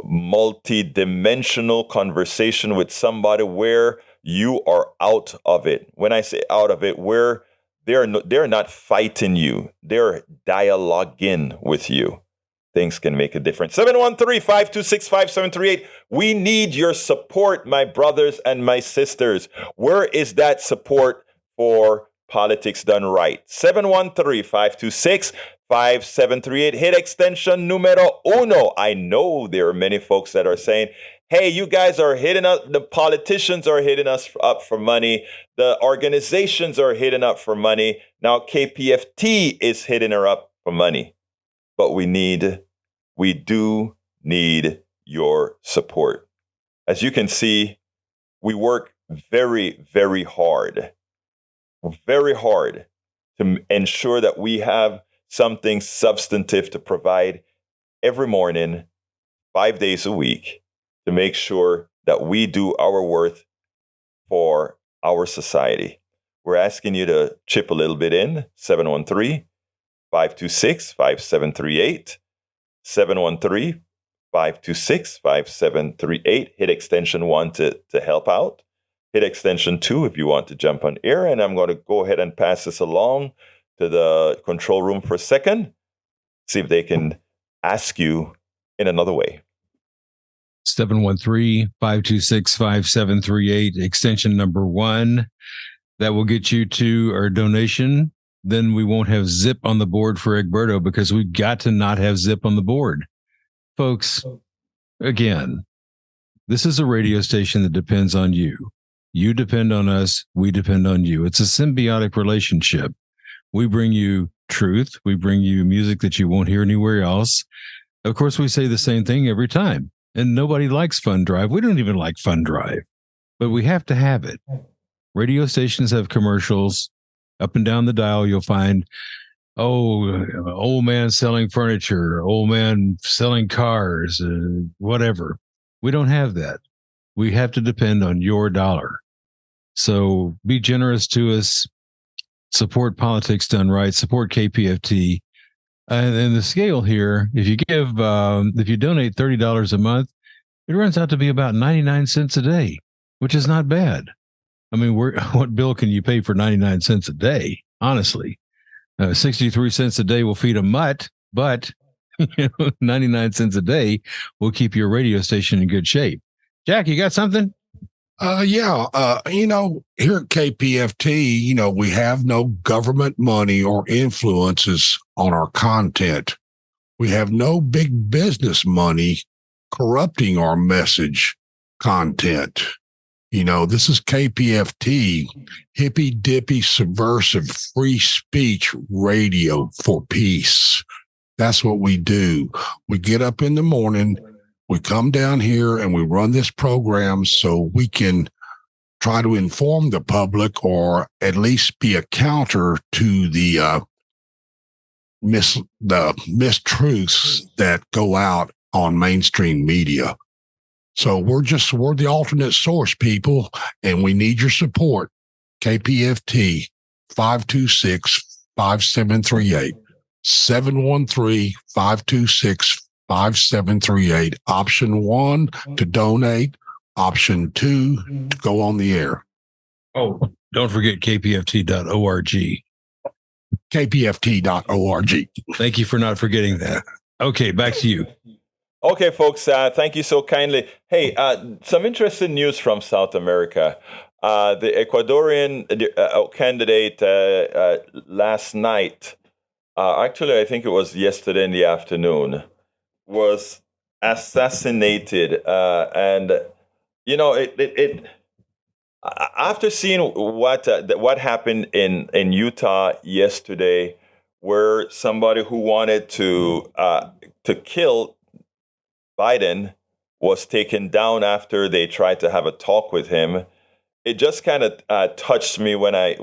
multi-dimensional conversation with somebody where you are out of it. When I say out of it, where they're not fighting you, they're dialoguing with you, things can make a difference. 713-526-5738. We need your support, my brothers and my sisters. Where is that support for Politics Done Right? 713-526-5738. Hit extension numero uno. I know there are many folks that are saying, hey, you guys are hitting up, the politicians are hitting us up for money. The organizations are hitting up for money. Now KPFT is hitting her up for money. But we do need your support. As you can see, we work very, very hard to ensure that we have something substantive to provide every morning, 5 days a week, to make sure that we do our worth for our society. We're asking you to chip a little bit in. 713-526-5738. 713-526-5738. Hit extension 1 to help out. Hit extension 2 if you want to jump on air. And I'm going to go ahead and pass this along to the control room for a second. See if they can ask you in another way. 713-526-5738, extension number 1. That will get you to our donation. Then we won't have zip on the board for Egberto, because we've got to not have zip on the board. Folks, again, this is a radio station that depends on you. You depend on us. We depend on you. It's a symbiotic relationship. We bring you truth. We bring you music that you won't hear anywhere else. Of course, we say the same thing every time. And nobody likes Fun Drive. We don't even like Fun Drive, but we have to have it. Radio stations have commercials. Up and down the dial, you'll find, old man selling furniture, old man selling cars, whatever. We don't have that. We have to depend on your dollar. So be generous to us. Support Politics Done Right. Support KPFT. And the scale here, if you donate $30 a month, it runs out to be about 99 cents a day, which is not bad. I mean, what bill can you pay for 99 cents a day? Honestly, 63 cents a day will feed a mutt, but 99 cents a day will keep your radio station in good shape. Jack, you got something? Here at KPFT, we have no government money or influences on our content. We have no big business money corrupting our message content. This is KPFT, hippy dippy, subversive, free speech radio for peace. That's what we do. We get up in the morning, we come down here and we run this program so we can try to inform the public or at least be a counter to the mistruths that go out on mainstream media. So we're the alternate source, people, and we need your support. KPFT 526-5738, 713-526-5738. Option 1 to donate, option 2 to go on the air. Oh, don't forget kpft.org. kpft.org. Thank you for not forgetting that. Okay, back to you. Okay, folks, thank you so kindly. Hey, some interesting news from South America. The Ecuadorian candidate last night, actually, I think it was yesterday in the afternoon, was assassinated. After seeing what happened in Utah yesterday, where somebody who wanted to kill Biden was taken down after they tried to have a talk with him, it just kind of touched me when I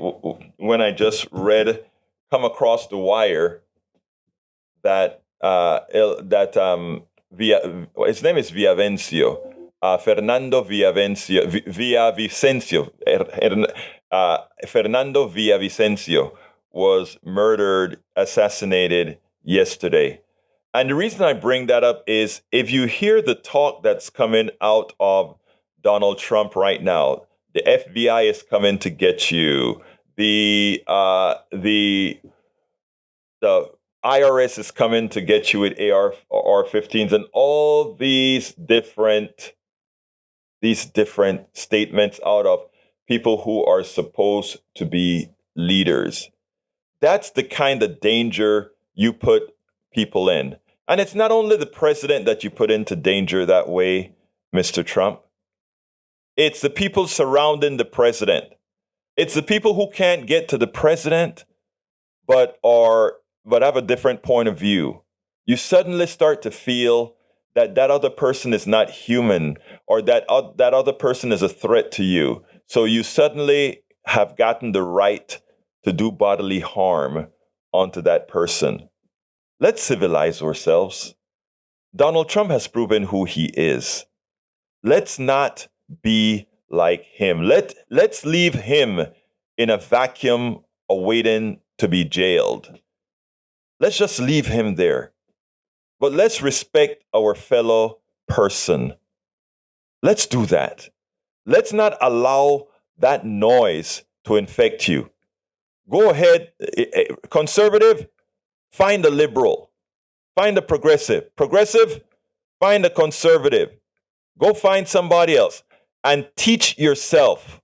just come across the wire that his name is Fernando Fernando Villavicencio was murdered, assassinated yesterday. And the reason I bring that up is if you hear the talk that's coming out of Donald Trump right now, the FBI is coming to get you. The IRS is coming to get you with AR-15s, and all these different statements out of people who are supposed to be leaders. That's the kind of danger you put people in. And it's not only the president that you put into danger that way, Mr. Trump. It's the people surrounding the president. It's the people who can't get to the president, but have a different point of view. You suddenly start to feel that other person is not human, or that other person is a threat to you. So you suddenly have gotten the right to do bodily harm onto that person. Let's civilize ourselves. Donald Trump has proven who he is. Let's not be like him. Let's leave him in a vacuum awaiting to be jailed. Let's just leave him there. But let's respect our fellow person. Let's do that. Let's not allow that noise to infect you. Go ahead, conservative, find a liberal. Find a progressive. Progressive, find a conservative. Go find somebody else and teach yourself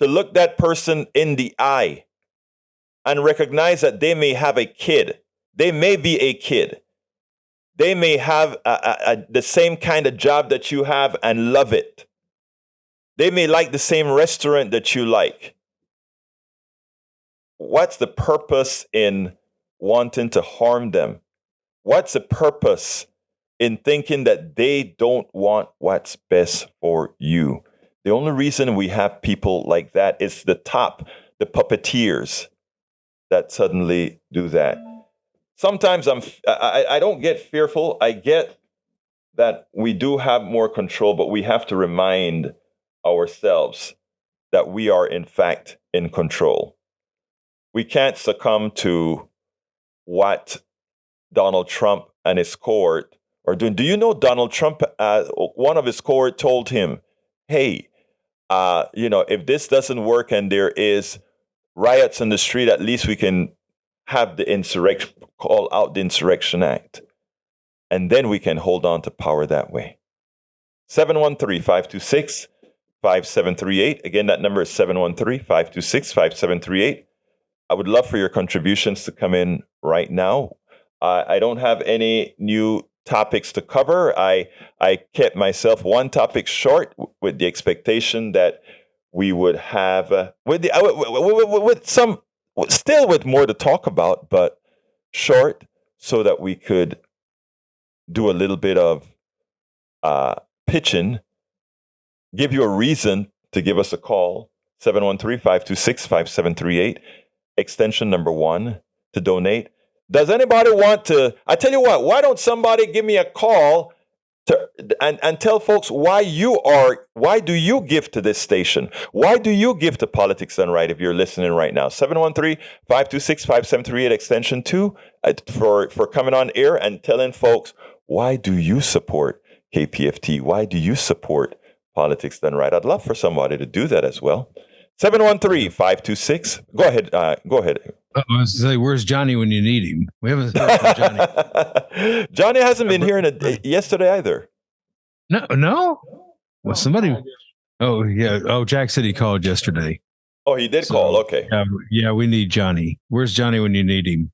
to look that person in the eye and recognize that they may have a kid. They may be a kid. They may have the same kind of job that you have and love it. They may like the same restaurant that you like. What's the purpose in wanting to harm them? What's the purpose in thinking that they don't want what's best for you? The only reason we have people like that is the puppeteers that suddenly do that. Sometimes I don't get fearful. I get that we do have more control, but we have to remind ourselves that we are in fact in control. We can't succumb to what Donald Trump and his cohort are doing. Do you know Donald Trump, one of his cohort told him, hey, if this doesn't work and there is riots in the street, at least we can have the insurrection, call out the Insurrection Act, and then we can hold on to power that way. 713-526-5738. Again, that number is 713-526-5738. I would love for your contributions to come in right now. I don't have any new topics to cover. I kept myself one topic short with the expectation that we would have with some still with more to talk about, but short, so that we could do a little bit of pitching, give you a reason to give us a call. 713-526-5738, extension number 1 to donate. Does anybody want to? I tell you what, why don't somebody give me a call and tell folks why do you give to this station? Why do you give to Politics Done Right if you're listening right now? 713-526-5738, extension 2, for coming on air and telling folks, why do you support KPFT? Why do you support Politics Done Right? I'd love for somebody to do that as well. 713-526. Go ahead. I was to say, where's Johnny when you need him? We haven't heard from Johnny. Johnny hasn't been here yesterday either. No. Well, somebody. Oh yeah. Oh, Jack said he called yesterday. Oh, he did call. Okay. Yeah, we need Johnny. Where's Johnny when you need him?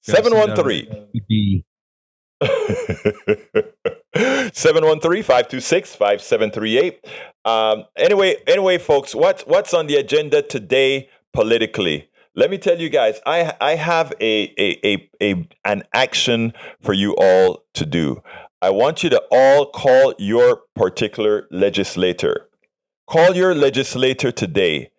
713. 713-526-5738. Anyway, folks, what's on the agenda today politically? Let me tell you guys, I have an action for you all to do. I want you to all call your particular legislator. Call your legislator today.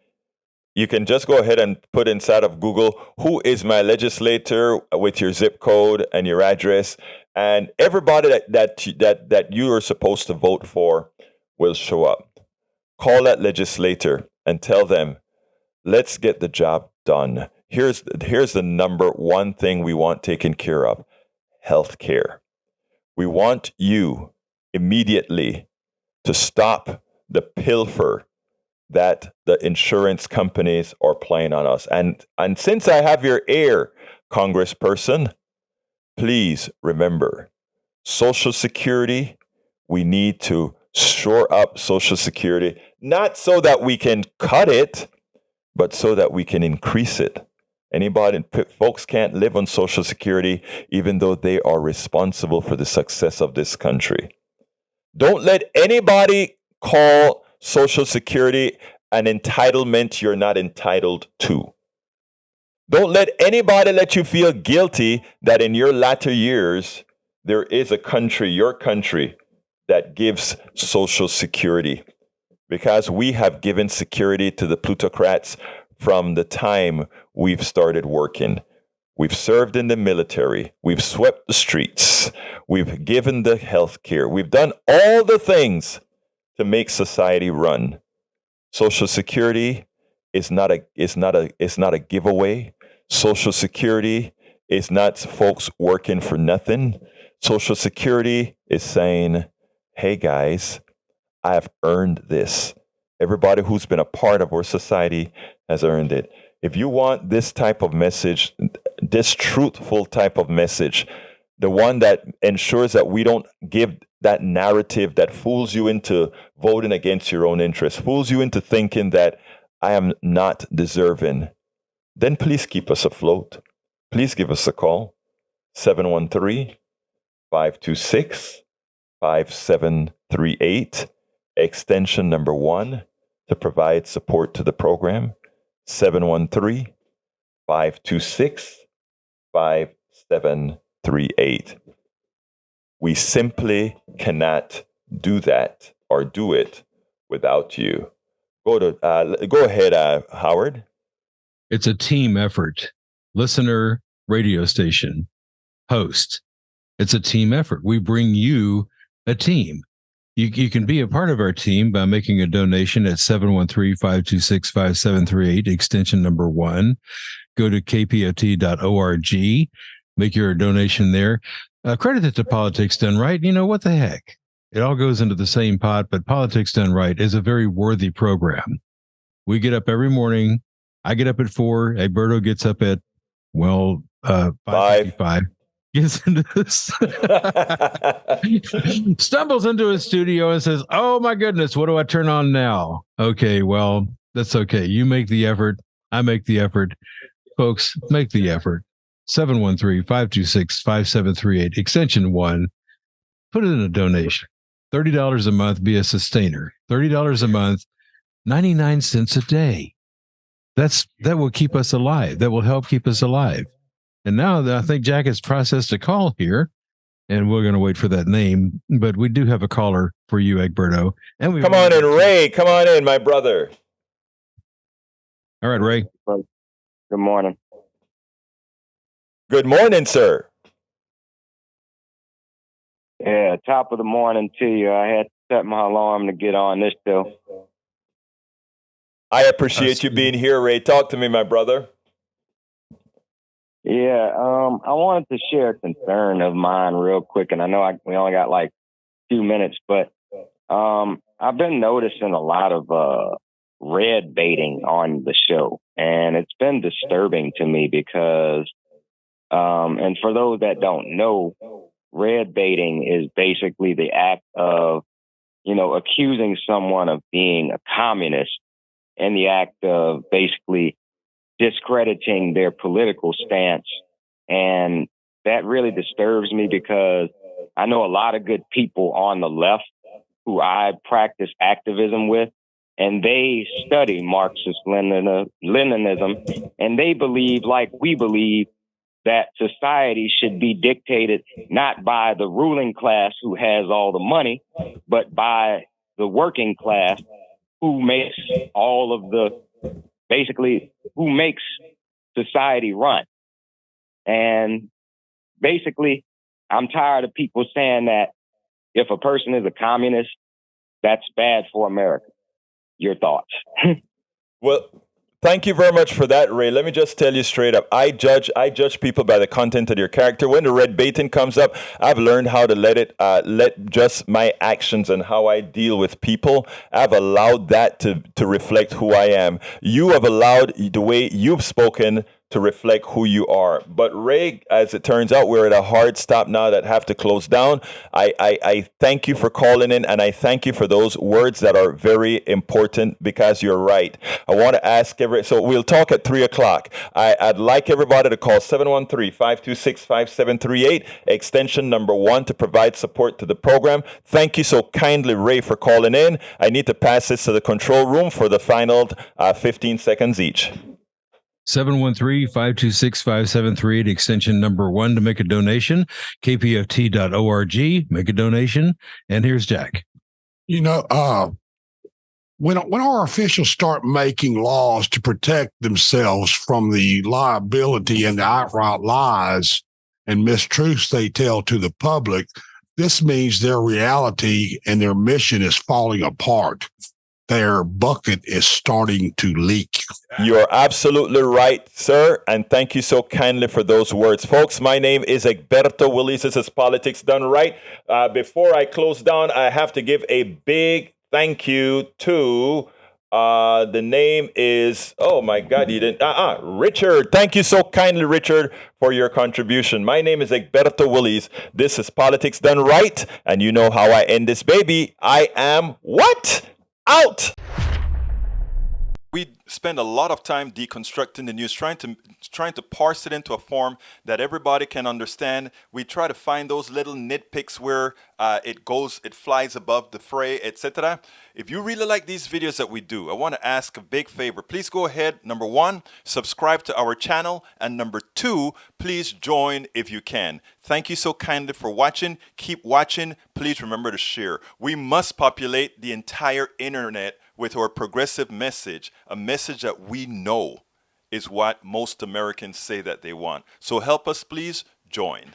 You can just go ahead and put inside of Google, who is my legislator, with your zip code and your address, and everybody that you are supposed to vote for will show up. Call that legislator and tell them, let's get the job done. Here's the number one thing we want taken care of: health care. We want you immediately to stop the pilfer that the insurance companies are playing on us. And since I have your ear, Congressperson, please remember, Social Security, we need to shore up Social Security, not so that we can cut it, but so that we can increase it. Folks can't live on Social Security even though they are responsible for the success of this country. Don't let anybody call Social Security an entitlement you're not entitled to. Don't let anybody let you feel guilty that in your latter years, there is a country, your country, that gives Social Security. Because we have given security to the plutocrats from the time we've started working. We've served in the military. We've swept the streets. We've given the health care. We've done all the things to make society run. Social Security is not a giveaway. Social Security is not folks working for nothing. Social Security is saying, hey guys, I have earned this. Everybody who's been a part of our society has earned it. If you want this type of message, this truthful type of message, the one that ensures that we don't give that narrative that fools you into voting against your own interests, fools you into thinking that I am not deserving, then please keep us afloat. Please give us a call, 713-526-5738, extension number 1, to provide support to the program, 713-526-5738. We simply cannot do that or do it without you. Go ahead, Howard. It's a team effort. Listener, radio station, host. It's a team effort. We bring you a team. You can be a part of our team by making a donation at 713-526-5738, extension number 1. Go to kpot.org, make your donation there. Credit it to Politics Done Right. You know, what the heck? It all goes into the same pot, but Politics Done Right is a very worthy program. We get up every morning. I get up at 4. Egberto gets up at Well, 555 gets into this, stumbles into his studio and says, "Oh my goodness, what do I turn on now?" Okay, well, that's okay. You make the effort. I make the effort. Folks, make the effort. 713-526-5738, extension 1. Put it in a donation. $30 a month, be a sustainer. $30 a month, 99 cents a day. That will keep us alive. That will help keep us alive. And now I think Jack has processed a call here, and we're going to wait for that name. But we do have a caller for you, Egberto. And Come on in, Ray. Come on in, my brother. All right, Ray. Good morning. Good morning, sir. Yeah, top of the morning to you. I had to set my alarm to get on this show. I appreciate you being here, Ray. Talk to me, my brother. Yeah, I wanted to share a concern of mine real quick, and I know we only got like 2 minutes, but I've been noticing a lot of red baiting on the show, and it's been disturbing to me because, and for those that don't know, red baiting is basically the act of, accusing someone of being a communist and the act of basically discrediting their political stance. And that really disturbs me because I know a lot of good people on the left who I practice activism with, and they study Marxist Leninism, and they believe, like we believe, that society should be dictated not by the ruling class who has all the money, but by the working class who makes all of who makes society run. And basically, I'm tired of people saying that if a person is a communist, that's bad for America. Your thoughts? Well, thank you very much for that, Ray. Let me just tell you straight up. I judge people by the content of their character. When the red baiting comes up, I've learned how to let just my actions and how I deal with people. I've allowed that to reflect who I am. You have allowed the way you've spoken to reflect who you are. But Ray, as it turns out, we're at a hard stop now that have to close down. I thank you for calling in, and I thank you for those words that are very important because you're right. I want to ask so we'll talk at 3:00. I'd like everybody to call 713-526-5738, extension number 1 to provide support to the program. Thank you so kindly, Ray, for calling in. I need to pass this to the control room for the final 15 seconds each. 713-526-5738, extension number 1 to make a donation. kpft.org, make a donation. And here's Jack. When our officials start making laws to protect themselves from the liability and the outright lies and mistruths they tell to the public, this means their reality and their mission is falling apart. Their bucket is starting to leak. You're absolutely right, sir. And thank you so kindly for those words. Folks, my name is Egberto Willies. This is Politics Done Right. Before I close down, I have to give a big thank you to the name is, oh my God, you didn't, Richard. Thank you so kindly, Richard, for your contribution. My name is Egberto Willies. This is Politics Done Right. And you know how I end this baby. I am what? Out. We spend a lot of time deconstructing the news, trying to parse it into a form that everybody can understand. We try to find those little nitpicks where it flies above the fray, etc. If you really like these videos that we do, I want to ask a big favor. Please go ahead. Number 1, subscribe to our channel. And number 2, please join if you can. Thank you so kindly for watching. Keep watching. Please remember to share. We must populate the entire internet with our progressive message, a message that we know is what most Americans say that they want. So help us, please join.